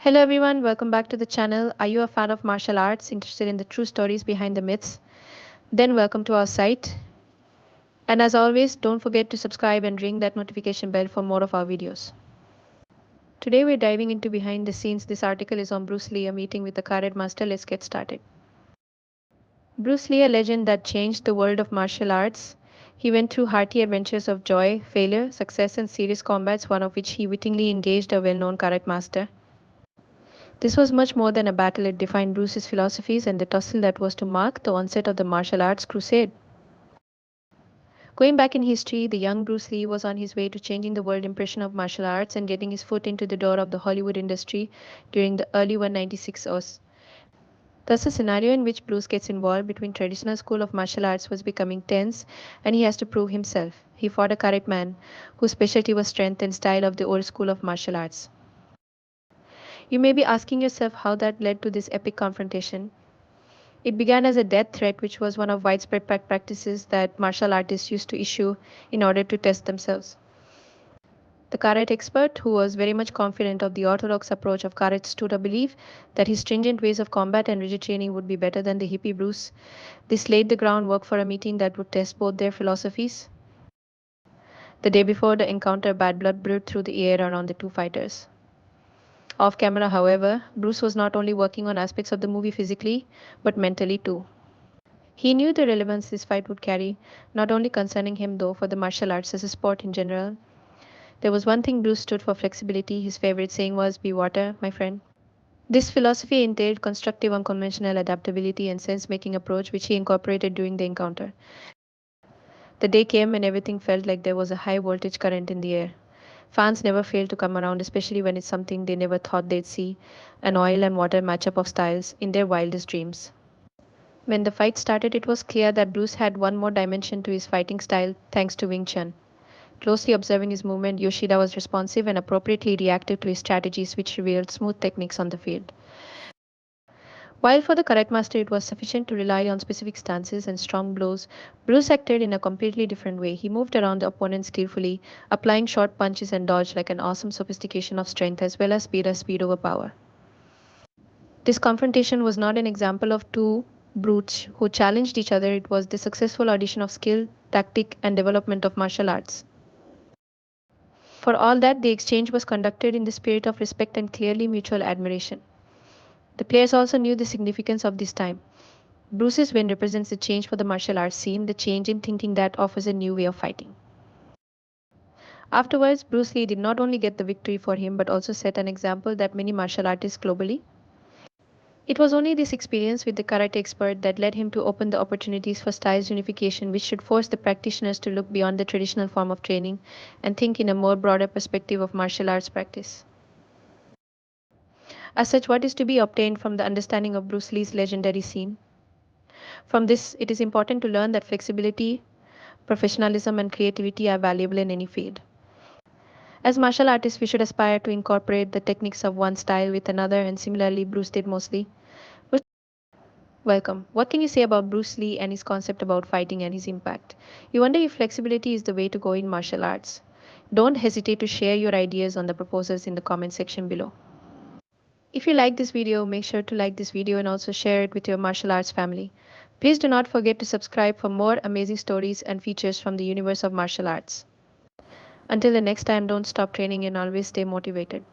Hello everyone, welcome back to the channel. Are you a fan of martial arts, interested in the true stories behind the myths? Then welcome to our site. And as always, don't forget to subscribe and ring that notification bell for more of our videos. Today we're diving into behind the scenes. This article is on Bruce Lee, a meeting with the karate master. Let's get started. Bruce Lee, a legend that changed the world of martial arts. He went through hearty adventures of joy, failure, success, and serious combats, one of which he wittingly engaged a well known karate master. This was much more than a battle, it defined Bruce's philosophies and the tussle that was to mark the onset of the martial arts crusade. Going back in history, the young Bruce Lee was on his way to changing the world impression of martial arts and getting his foot into the door of the Hollywood industry during the early 196 O's. Thus, the scenario in which Bruce gets involved between traditional school of martial arts was becoming tense, and he has to prove himself. He fought a karate man whose specialty was strength and style of the old school of martial arts. You may be asking yourself how that led to this epic confrontation. It began as a death threat, which was one of widespread practices that martial artists used to issue in order to test themselves. The karate expert, who was very much confident of the orthodox approach of karate, stood a belief that his stringent ways of combat and rigid training would be better than the hippie Bruce. This laid the groundwork for a meeting that would test both their philosophies. The day before the encounter, bad blood brewed through the air around the two fighters. Off camera, however, Bruce was not only working on aspects of the movie physically, but mentally too. He knew the relevance this fight would carry, not only concerning him though, for the martial arts as a sport in general. There was one thing Bruce stood for: flexibility. His favorite saying was, "Be water, my friend." This philosophy entailed constructive, unconventional adaptability and sense making approach, which he incorporated during the encounter. The day came and everything felt like there was a high voltage current in the air. Fans never fail to come around, especially when it's something they never thought they'd see: an oil and water matchup of styles in their wildest dreams. When the fight started, it was clear that Bruce had one more dimension to his fighting style thanks to Wing Chun. Closely observing his movement, Yoshida was responsive and appropriately reactive to his strategies, which revealed smooth techniques on the field. While for the karate master it was sufficient to rely on specific stances and strong blows, Bruce acted in a completely different way. He moved around the opponent skillfully, applying short punches and dodge like an awesome sophistication of strength as well as speed over power. This confrontation was not an example of two brutes who challenged each other, it was the successful audition of skill, tactic, and development of martial arts. For all that, the exchange was conducted in the spirit of respect and clearly mutual admiration. The players also knew the significance of this time. Bruce's win represents the change for the martial arts scene, the change in thinking that offers a new way of fighting. Afterwards, Bruce Lee did not only get the victory for him but also set an example that many martial artists globally. It was only this experience with the karate expert that led him to open the opportunities for styles unification, which should force the practitioners to look beyond the traditional form of training and think in a more broader perspective of martial arts practice. As such, what is to be obtained from the understanding of Bruce Lee's legendary scene? From this, it is important to learn that flexibility, professionalism, and creativity are valuable in any field. As martial artists, we should aspire to incorporate the techniques of one style with another, and similarly, Bruce did mostly. Welcome. What can you say about Bruce Lee and his concept about fighting and his impact? You wonder if flexibility is the way to go in martial arts. Don't hesitate to share your ideas on the proposals in the comment section below. If you like this video, make sure to like this video and also share it with your martial arts family. Please do not forget to subscribe for more amazing stories and features from the universe of martial arts. Until the next time, don't stop training and always stay motivated.